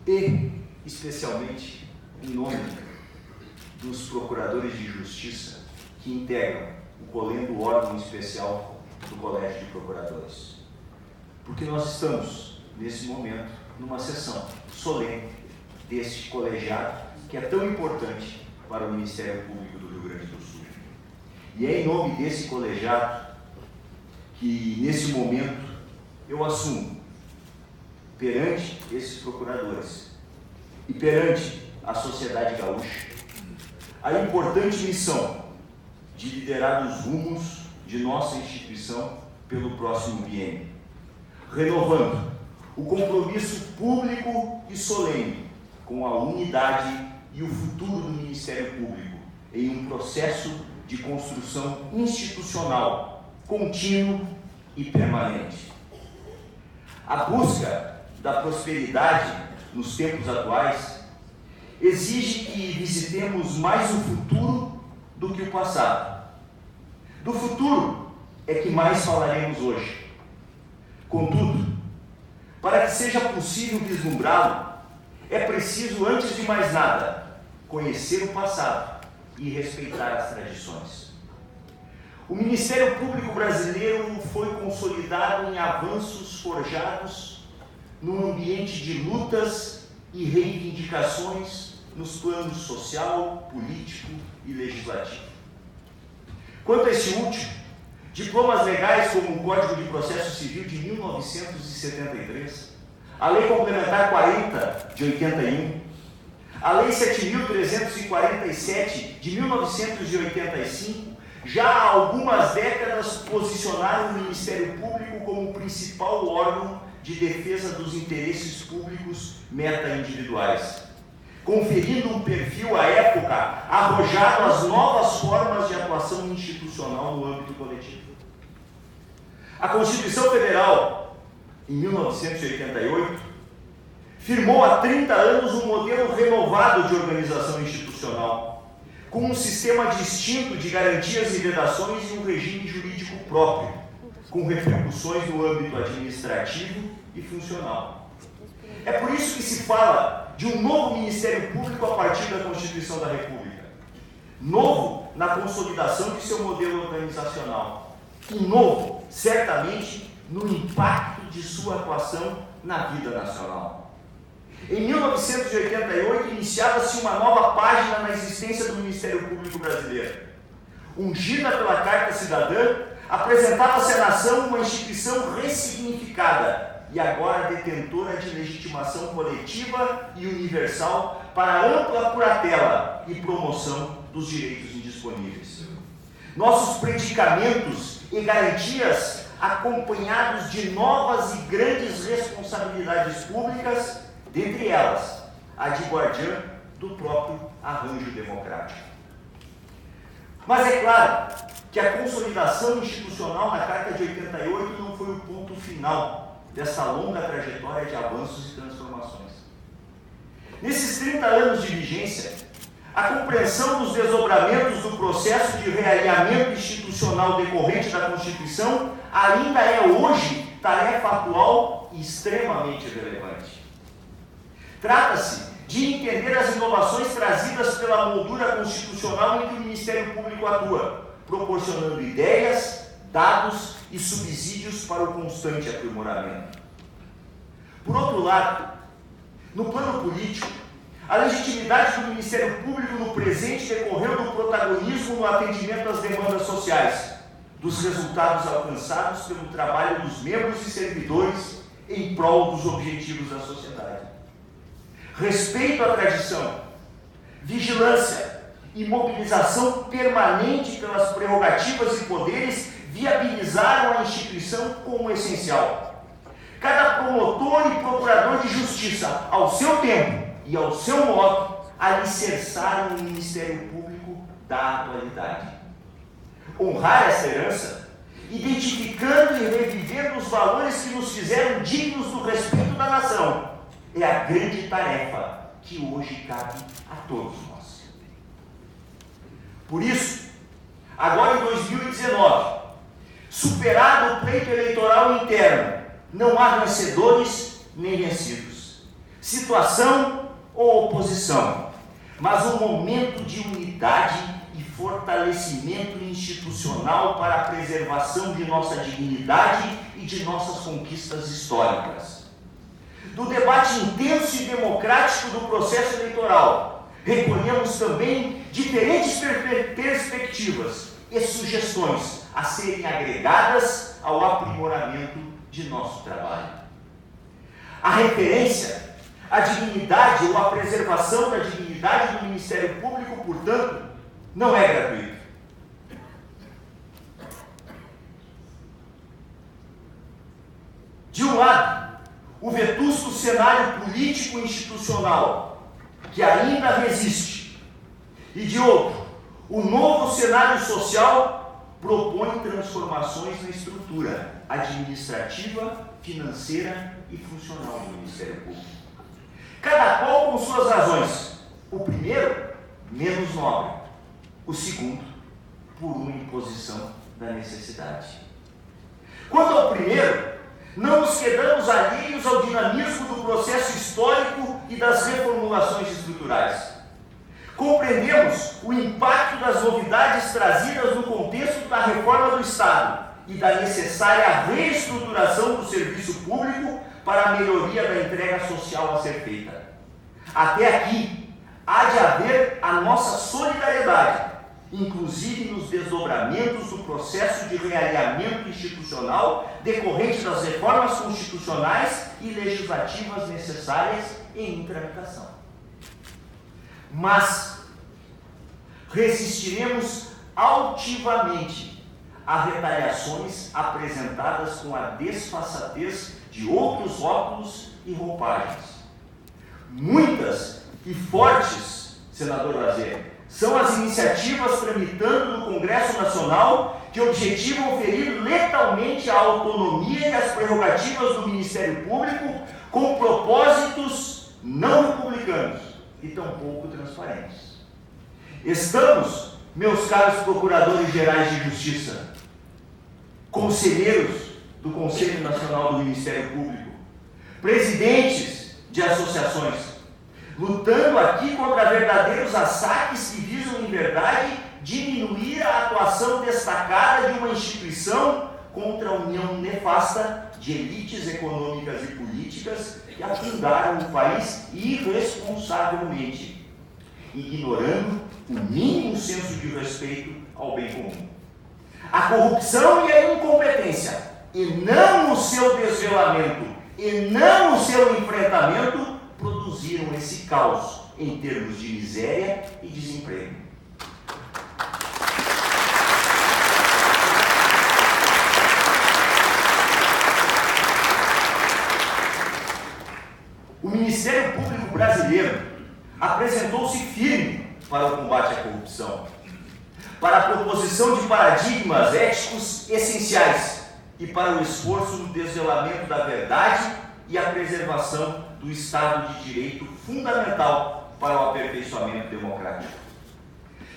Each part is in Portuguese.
e, especialmente, em nome dos procuradores de justiça que integram o colendo órgão especial do Colégio de Procuradores. Porque nós estamos, nesse momento, numa sessão solene deste colegiado que é tão importante para o Ministério Público do Rio Grande do Sul. E é em nome desse colegiado que, nesse momento, eu assumo perante esses procuradores e perante a sociedade gaúcha a importante missão de liderar os rumos de nossa instituição pelo próximo biênio, renovando o compromisso público e solene com a unidade e o futuro do Ministério Público em um processo de construção institucional contínuo e permanente. A busca da prosperidade nos tempos atuais exige que visitemos mais o futuro do que o passado. Do futuro é que mais falaremos hoje. Contudo, para que seja possível vislumbrá-lo, é preciso, antes de mais nada, conhecer o passado e respeitar as tradições. O Ministério Público brasileiro foi consolidado em avanços forjados num ambiente de lutas e reivindicações nos planos social, político e legislativo. Quanto a esse último, diplomas legais como o Código de Processo Civil de 1973, a Lei Complementar 40 de 81, a Lei 7.347 de 1985, já há algumas décadas posicionaram o Ministério Público como o principal órgão de defesa dos interesses públicos meta-individuais, conferindo um perfil à época arrojado às novas formas de atuação institucional no âmbito coletivo. A Constituição Federal, em 1988, firmou há 30 anos um modelo renovado de organização institucional, com um sistema distinto de garantias e vedações e um regime jurídico próprio, com repercussões no âmbito administrativo e funcional. É por isso que se fala de um novo Ministério Público a partir da Constituição da República. Novo na consolidação de seu modelo organizacional. E novo, certamente, no impacto de sua atuação na vida nacional. Em 1988, iniciava-se uma nova página na existência do Ministério Público brasileiro. Ungida pela Carta Cidadã, apresentava-se à nação uma instituição ressignificada e agora detentora de legitimação coletiva e universal para ampla curatela e promoção dos direitos indisponíveis. Nossos predicamentos e garantias, acompanhados de novas e grandes responsabilidades públicas, dentre elas, a de guardiã do próprio arranjo democrático. Mas é claro que a consolidação institucional na Carta de 88 não foi o ponto final dessa longa trajetória de avanços e transformações. Nesses 30 anos de vigência, a compreensão dos desdobramentos do processo de realinhamento institucional decorrente da Constituição ainda é hoje tarefa atual e extremamente relevante. Trata-se de entender as inovações trazidas pela moldura constitucional em que o Ministério Público atua, proporcionando ideias, dados e subsídios para o constante aprimoramento. Por outro lado, no plano político, a legitimidade do Ministério Público no presente decorreu do protagonismo no atendimento às demandas sociais, dos resultados alcançados pelo trabalho dos membros e servidores em prol dos objetivos da sociedade. Respeito à tradição, vigilância e mobilização permanente pelas prerrogativas e poderes viabilizaram a instituição como essencial. Cada promotor e procurador de justiça, ao seu tempo e ao seu modo, alicerçaram o Ministério Público da atualidade. Honrar essa herança, identificando e revivendo os valores que nos fizeram dignos do respeito da nação, é a grande tarefa que hoje cabe a todos nós. Por isso, agora em 2019, superado o pleito eleitoral interno, não há vencedores nem vencidos. situação ou oposição, mas um momento de unidade e fortalecimento institucional para a preservação de nossa dignidade e de nossas conquistas históricas. Do debate intenso e democrático do processo eleitoral, recolhemos também diferentes perspectivas e sugestões a serem agregadas ao aprimoramento de nosso trabalho. A referência à dignidade ou à preservação da dignidade do Ministério Público, portanto, não é gratuita. De um lado, o vetusto cenário político-institucional, que ainda resiste, e de outro, o novo cenário social propõe transformações na estrutura administrativa, financeira e funcional do Ministério Público. Cada qual com suas razões. O primeiro, menos nobre. O segundo, por uma imposição da necessidade. Quanto ao primeiro, não nos quedamos alheios ao dinamismo do processo histórico e das reformulações estruturais. Compreendemos o impacto das novidades trazidas no contexto da reforma do Estado e da necessária reestruturação do serviço público para a melhoria da entrega social a ser feita. Até aqui, há de haver a nossa solidariedade, inclusive nos desdobramentos do processo de realinhamento institucional decorrente das reformas constitucionais e legislativas necessárias em tramitação. Mas resistiremos altivamente a retaliações apresentadas com a desfaçatez de outros rótulos e roupagens. Muitas e fortes, senador Lazer, são as iniciativas tramitando no Congresso Nacional que objetivam ferir letalmente a autonomia e as prerrogativas do Ministério Público com propósitos não republicanos e tampouco transparentes. Estamos, meus caros procuradores gerais de Justiça, conselheiros do Conselho Nacional do Ministério Público, presidentes de associações, lutando aqui contra verdadeiros ataques que visam, em verdade, diminuir a atuação destacada de uma instituição contra a união nefasta de elites econômicas e políticas que afundaram o país irresponsavelmente, ignorando o mínimo senso de respeito ao bem comum. A corrupção e a incompetência, e não o seu desvelamento, e não o seu enfrentamento, produziram esse caos em termos de miséria e desemprego. O Ministério Público brasileiro apresentou-se firme para o combate à corrupção, para a proposição de paradigmas éticos essenciais e para o esforço no desvelamento da verdade e a preservação do Estado de Direito, fundamental para o aperfeiçoamento democrático.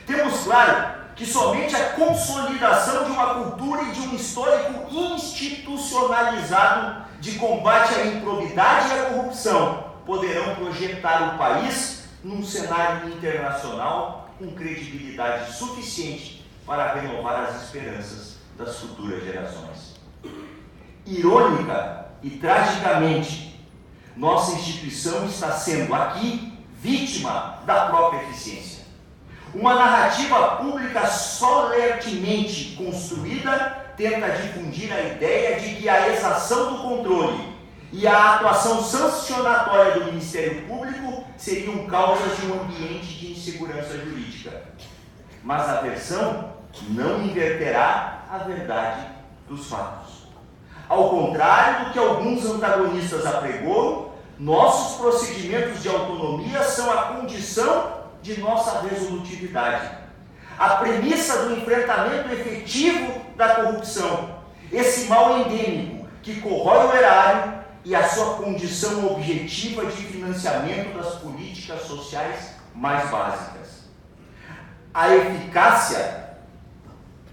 Temos claro que somente a consolidação de uma cultura e de um histórico institucionalizado de combate à improbidade e à corrupção poderão projetar o país num cenário internacional com credibilidade suficiente para renovar as esperanças das futuras gerações. Irônica e tragicamente, nossa instituição está sendo aqui vítima da própria eficiência. Uma narrativa pública solenemente construída tenta difundir a ideia de que a exação do controle e a atuação sancionatória do Ministério Público seriam causas de um ambiente de insegurança jurídica. Mas a versão não inverterá a verdade dos fatos. Ao contrário do que alguns antagonistas apregoam, nossos procedimentos de autonomia são a condição de nossa resolutividade. A premissa do enfrentamento efetivo da corrupção, esse mal endêmico que corrói o erário e a sua condição objetiva de financiamento das políticas sociais mais básicas. A eficácia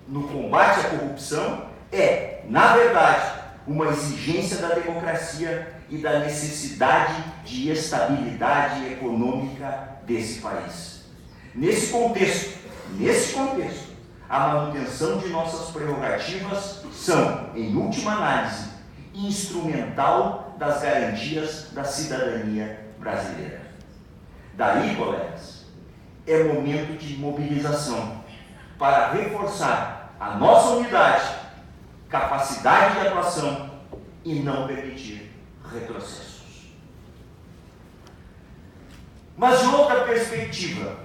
no combate à corrupção é, na verdade, uma exigência da democracia e da necessidade de estabilidade econômica desse país. Nesse contexto, a manutenção de nossas prerrogativas são, em última análise, instrumental das garantias da cidadania brasileira. Daí, colegas, é momento de mobilização para reforçar a nossa unidade, capacidade de atuação e não permitir retrocessos. Mas de outra perspectiva,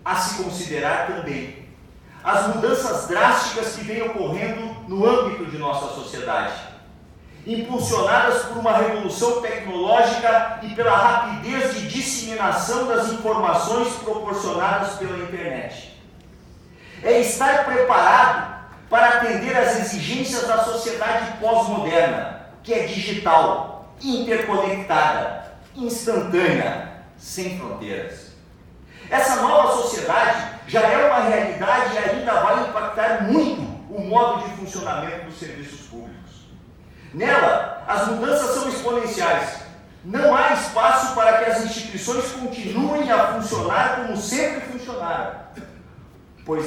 a se considerar também as mudanças drásticas que vêm ocorrendo no âmbito de nossa sociedade, impulsionadas por uma revolução tecnológica e pela rapidez de disseminação das informações proporcionadas pela internet. É estar preparado para atender às exigências da sociedade pós-moderna, que é digital, interconectada, instantânea, sem fronteiras. Essa nova sociedade já é uma realidade e ainda vai impactar muito o modo de funcionamento dos serviços públicos. Nela, as mudanças são exponenciais. Não há espaço para que as instituições continuem a funcionar como sempre funcionaram, pois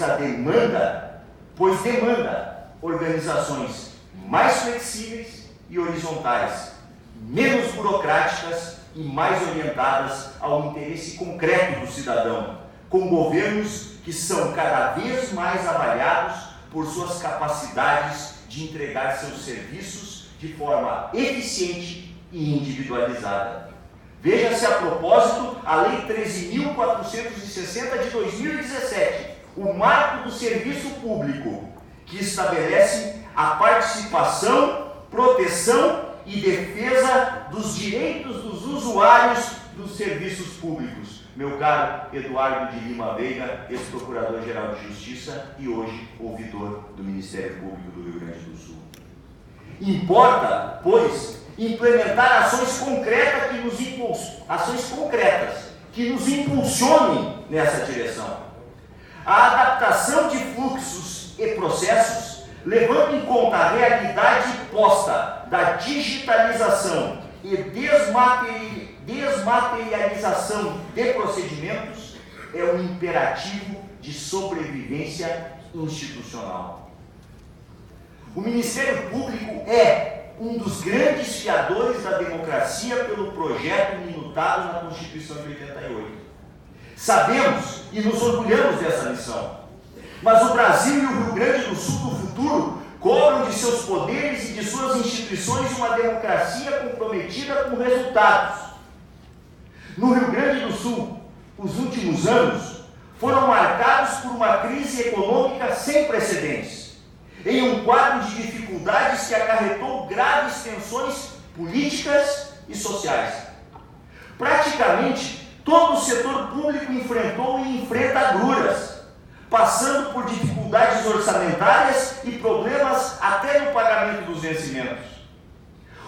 demanda organizações mais flexíveis e horizontais, menos burocráticas e mais orientadas ao interesse concreto do cidadão, com governos que são cada vez mais avaliados por suas capacidades de entregar seus serviços de forma eficiente e individualizada. Veja-se a propósito a Lei 13.460 de 2017, o marco do serviço público, que estabelece a participação, proteção e defesa dos direitos dos usuários dos serviços públicos. Meu caro Eduardo de Lima Veiga, ex-procurador-geral de Justiça e hoje ouvidor do Ministério Público do Rio Grande do Sul. Importa, pois, implementar ações concretas que nos impulsionem nessa direção. A adaptação de fluxos e processos, levando em conta a realidade posta da digitalização e desmaterialização de procedimentos, é um imperativo de sobrevivência institucional. O Ministério Público é um dos grandes fiadores da democracia pelo projeto minutado na Constituição de 88. Sabemos e nos orgulhamos dessa missão. Mas o Brasil e o Rio Grande do Sul do futuro cobram de seus poderes e de suas instituições uma democracia comprometida com resultados. No Rio Grande do Sul, os últimos anos foram marcados por uma crise econômica sem precedentes, em um quadro de dificuldades que acarretou graves tensões políticas e sociais. Praticamente todo o setor público enfrentou e enfrenta agruras, passando por dificuldades orçamentárias e problemas até no pagamento dos vencimentos.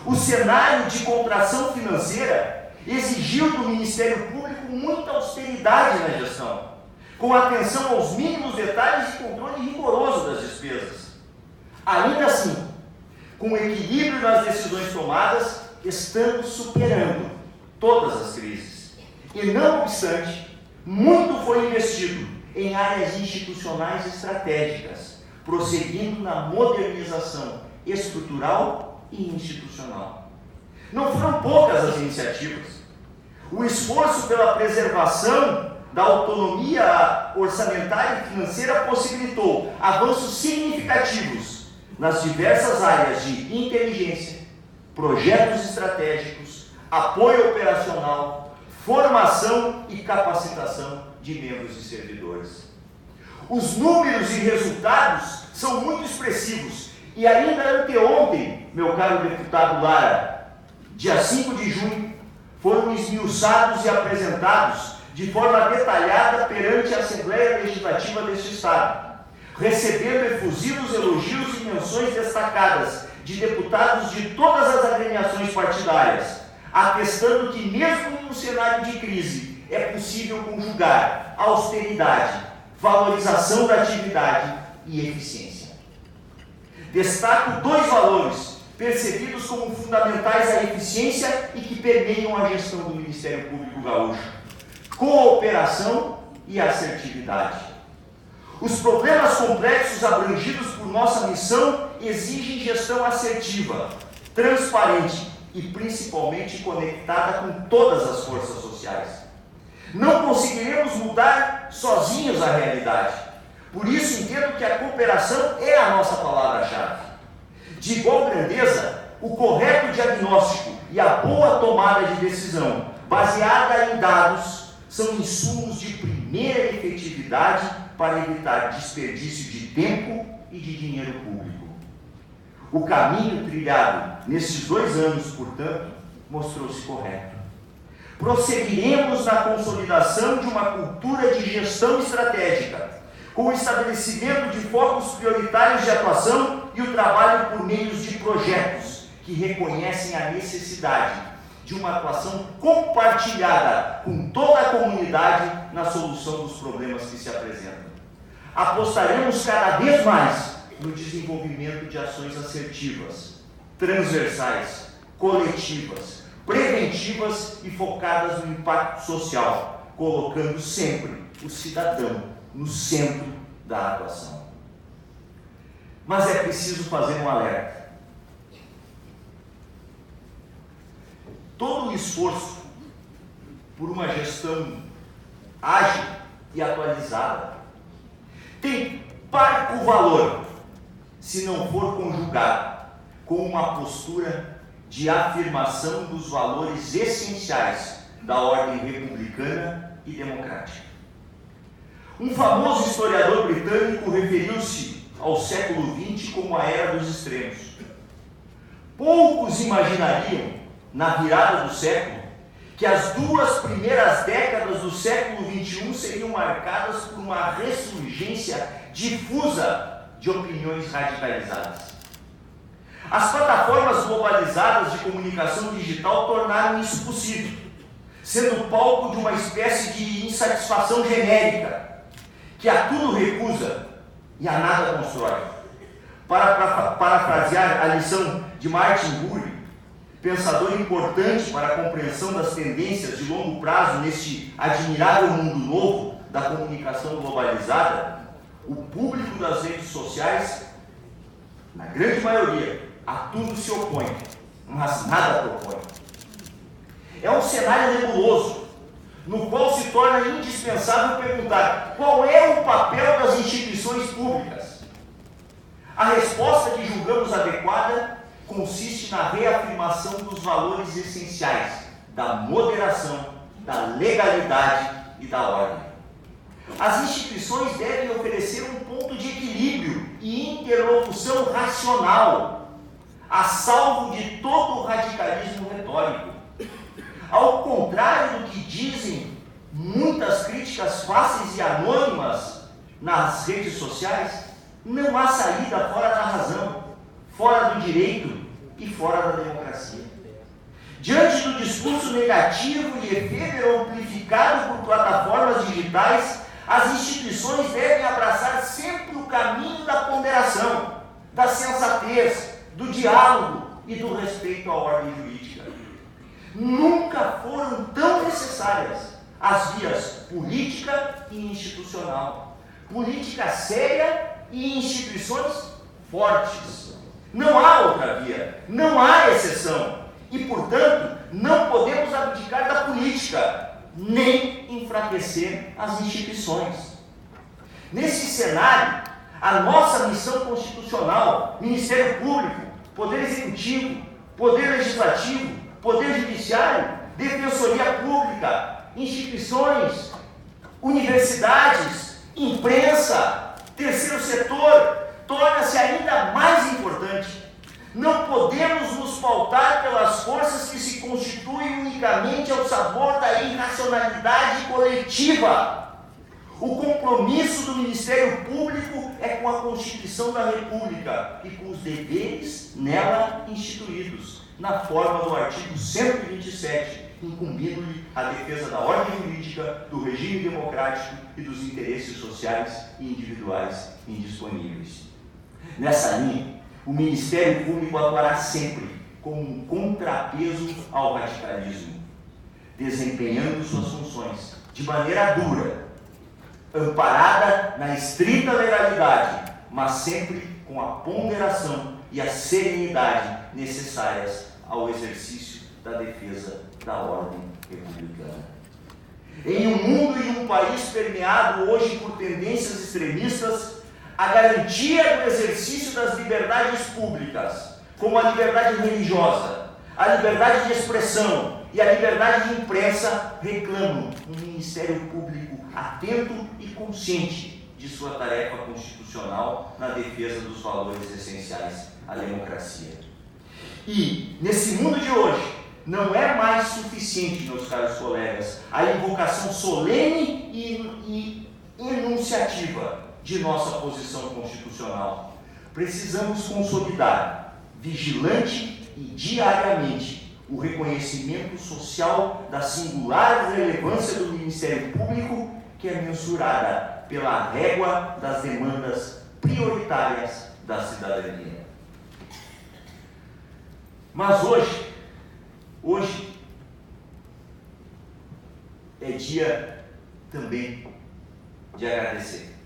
O cenário de contração financeira exigiu do Ministério Público muita austeridade na gestão, com atenção aos mínimos detalhes e controle rigoroso das despesas. Ainda assim, com equilíbrio nas decisões tomadas, estamos superando todas as crises. E não obstante, muito foi investido em áreas institucionais estratégicas, prosseguindo na modernização estrutural e institucional. Não foram poucas as iniciativas. O esforço pela preservação da autonomia orçamentária e financeira possibilitou avanços significativos nas diversas áreas de inteligência, projetos estratégicos, apoio operacional, formação e capacitação de membros e servidores. Os números e resultados são muito expressivos e ainda anteontem, meu caro deputado Lara, dia 5 de junho, foram esmiuçados e apresentados de forma detalhada perante a Assembleia Legislativa deste Estado, recebendo efusivos elogios e menções destacadas de deputados de todas as agremiações partidárias, atestando que mesmo em um cenário de crise é possível conjugar austeridade, valorização da atividade e eficiência. Destaco dois valores percebidos como fundamentais à eficiência e que permeiam a gestão do Ministério Público Gaúcho: cooperação e assertividade. Os problemas complexos abrangidos por nossa missão exigem gestão assertiva, transparente e principalmente conectada com todas as forças sociais. Não conseguiremos mudar sozinhos a realidade. Por isso entendo que a cooperação é a nossa palavra-chave. De igual grandeza, o correto diagnóstico e a boa tomada de decisão, baseada em dados, são insumos de primeira efetividade para evitar desperdício de tempo e de dinheiro público. O caminho trilhado nesses 2 anos, portanto, mostrou-se correto. Prosseguiremos na consolidação de uma cultura de gestão estratégica, com o estabelecimento de focos prioritários de atuação e o trabalho por meios de projetos que reconhecem a necessidade de uma atuação compartilhada com toda a comunidade na solução dos problemas que se apresentam. Apostaremos cada vez mais no desenvolvimento de ações assertivas, transversais, coletivas, preventivas e focadas no impacto social, colocando sempre o cidadão no centro da atuação. Mas é preciso fazer um alerta. Todo o esforço por uma gestão ágil e atualizada tem parco valor se não for conjugado com uma postura de afirmação dos valores essenciais da ordem republicana e democrática. Um famoso historiador britânico referiu-se ao século XX como a era dos extremos. Poucos imaginariam, na virada do século, que as 2 primeiras décadas do século XXI seriam marcadas por uma ressurgência difusa de opiniões radicalizadas. As plataformas globalizadas de comunicação digital tornaram isso possível, sendo palco de uma espécie de insatisfação genérica, que a tudo recusa e a nada constrói. Para parafrasear a lição de Martin Bury, pensador importante para a compreensão das tendências de longo prazo neste admirável mundo novo da comunicação globalizada, o público das redes sociais, na grande maioria, a tudo se opõe, mas nada propõe. É um cenário nebuloso, no qual se torna indispensável perguntar: qual é o papel das instituições públicas? A resposta que julgamos adequada consiste na reafirmação dos valores essenciais da moderação, da legalidade e da ordem. As instituições devem oferecer um ponto de equilíbrio e interlocução racional, a salvo de todo o radicalismo retórico. Ao contrário do que dizem muitas críticas fáceis e anônimas nas redes sociais, não há saída fora da razão, fora do direito e fora da democracia. Diante do discurso negativo e efêmero amplificado por plataformas digitais, as instituições devem abraçar sempre o caminho da ponderação, da sensatez, do diálogo e do respeito à ordem jurídica. Nunca foram tão necessárias as vias política e institucional, política séria e instituições fortes. Não há outra via, não há exceção e, portanto, não podemos abdicar da política, nem enfraquecer as instituições. Nesse cenário, a nossa missão constitucional, Ministério Público, Poder Executivo, Poder Legislativo, Poder Judiciário, Defensoria Pública, instituições, universidades, imprensa, terceiro setor, torna-se ainda mais importante. Não podemos nos pautar pelas forças que se constituem unicamente ao sabor da irracionalidade coletiva. O compromisso do Ministério Público é com a Constituição da República e com os deveres nela instituídos, na forma do artigo 127, incumbindo-lhe a defesa da ordem jurídica, do regime democrático e dos interesses sociais e individuais indisponíveis. Nessa linha, o Ministério Público atuará sempre como um contrapeso ao radicalismo, desempenhando suas funções de maneira dura, amparada na estrita legalidade, mas sempre com a ponderação e a serenidade necessárias ao exercício da defesa da ordem republicana. Em um mundo e um país permeado hoje por tendências extremistas, a garantia do exercício das liberdades públicas, como a liberdade religiosa, a liberdade de expressão e a liberdade de imprensa, reclamam um Ministério Público atento e consciente de sua tarefa constitucional na defesa dos valores essenciais à democracia. E, nesse mundo de hoje, não é mais suficiente, meus caros colegas, a invocação solene e enunciativa de nossa posição constitucional. Precisamos consolidar, vigilante e diariamente, o reconhecimento social da singular relevância do Ministério Público, que é mensurada pela régua das demandas prioritárias da cidadania. Mas hoje é dia também de agradecer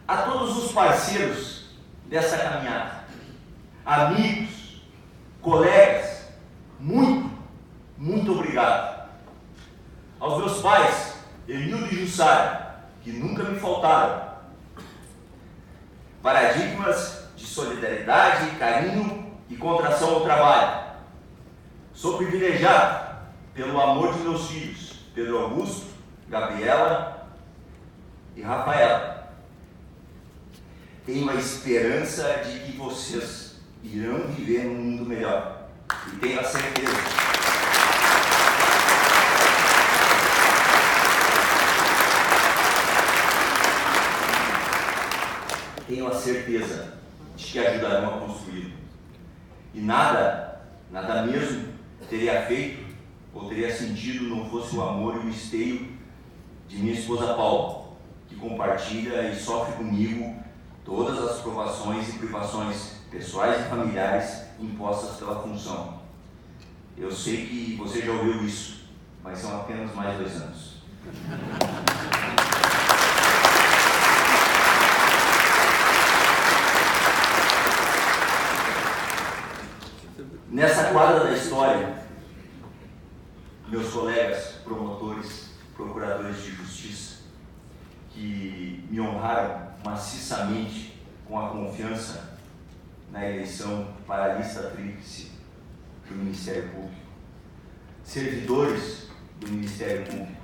a todos os parceiros dessa caminhada, amigos, colegas, muito obrigado. Aos meus pais, Emildo e Jussara, que nunca me faltaram, paradigmas de solidariedade, carinho e contração ao trabalho. Sou privilegiado pelo amor de meus filhos, Pedro Augusto, Gabriela e Rafaela. Tenho a esperança de que vocês irão viver num mundo melhor. E tenho a certeza. Tenho a certeza de que ajudarão a construí-lo. E nada mesmo teria feito ou teria sentido não fosse o amor e o esteio de minha esposa Paula, que compartilha e sofre comigo todas as provações e privações pessoais e familiares impostas pela função. Eu sei que você já ouviu isso, mas são apenas mais 2 anos. Nessa quadra da história, meus colegas promotores, procuradores de justiça, que me honraram maciçamente com a confiança na eleição para a lista tríplice do Ministério Público, servidores do Ministério Público,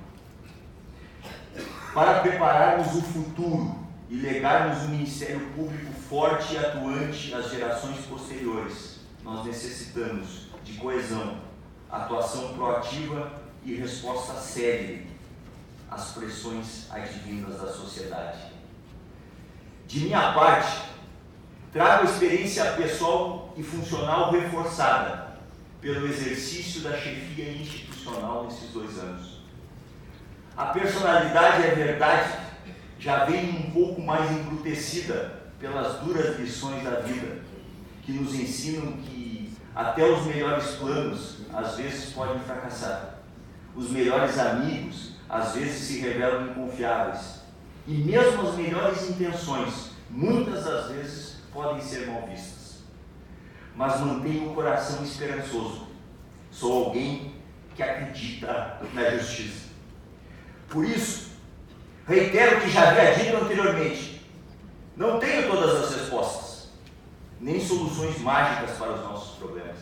para prepararmos o futuro e legarmos um Ministério Público forte e atuante às gerações posteriores, nós necessitamos de coesão, atuação proativa e resposta célere às pressões advindas da sociedade. De minha parte, trago experiência pessoal e funcional reforçada pelo exercício da chefia institucional nesses 2 anos. A personalidade, é verdade, já vem um pouco mais embrutecida pelas duras lições da vida, que nos ensinam que até os melhores planos às vezes podem fracassar. Os melhores amigos às vezes se revelam inconfiáveis. E mesmo as melhores intenções, muitas das vezes, podem ser mal vistas. Mas mantenho o coração esperançoso. Sou alguém que acredita na justiça. Por isso, reitero o que já havia dito anteriormente. Não tenho todas as respostas, nem soluções mágicas para os nossos problemas.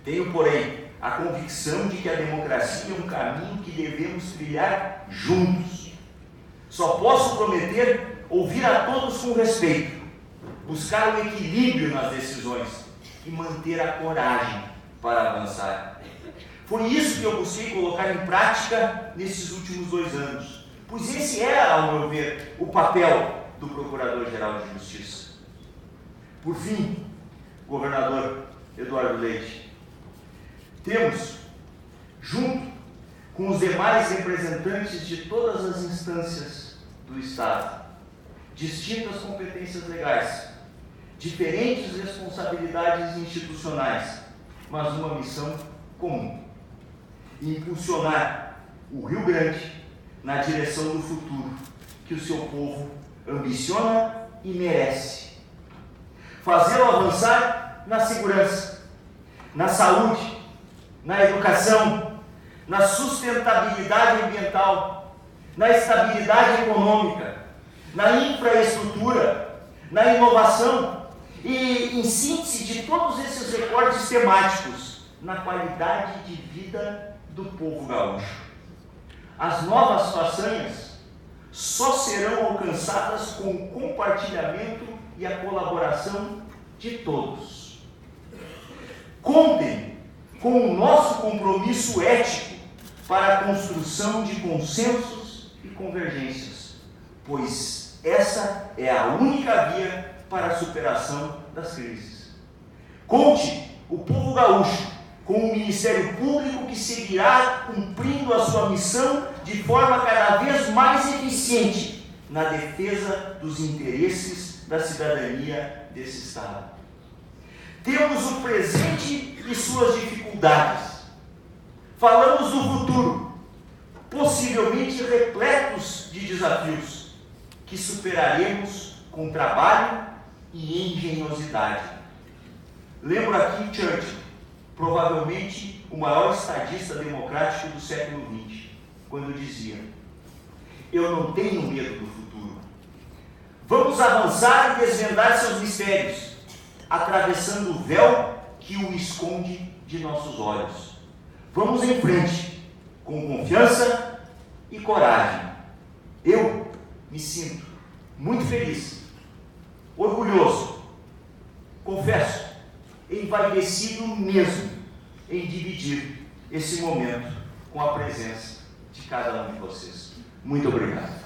Tenho, porém, a convicção de que a democracia é um caminho que devemos trilhar juntos. Só posso prometer ouvir a todos com respeito, buscar o equilíbrio nas decisões e manter a coragem para avançar. Foi isso que eu busquei colocar em prática nesses últimos 2 anos, pois esse era, ao meu ver, o papel do Procurador-Geral de Justiça. Por fim, governador Eduardo Leite, temos, junto com os demais representantes de todas as instâncias do Estado, distintas competências legais, diferentes responsabilidades institucionais, mas uma missão comum: impulsionar o Rio Grande na direção do futuro que o seu povo ambiciona e merece. Fazê-lo avançar na segurança, na saúde, na educação, na sustentabilidade ambiental, na estabilidade econômica, na infraestrutura, na inovação e, em síntese de todos esses recortes temáticos, na qualidade de vida do povo gaúcho. As novas façanhas só serão alcançadas com o compartilhamento e a colaboração de todos. Contem com o nosso compromisso ético para a construção de consensos e convergências, pois essa é a única via para a superação das crises. Conte o povo gaúcho com um Ministério Público que seguirá cumprindo a sua missão de forma cada vez mais eficiente na defesa dos interesses da cidadania desse Estado. Temos o presente e suas dificuldades. Falamos do futuro, possivelmente repletos de desafios, que superaremos com trabalho e engenhosidade. Lembro aqui Churchill, provavelmente o maior estadista democrático do século XX, quando dizia: eu não tenho medo do futuro. Vamos avançar e desvendar seus mistérios, atravessando o véu que o esconde de nossos olhos. Vamos em frente, com confiança e coragem. Eu me sinto muito feliz, orgulhoso, confesso, envaidecido mesmo em dividir esse momento com a presença de cada um de vocês. Muito obrigado.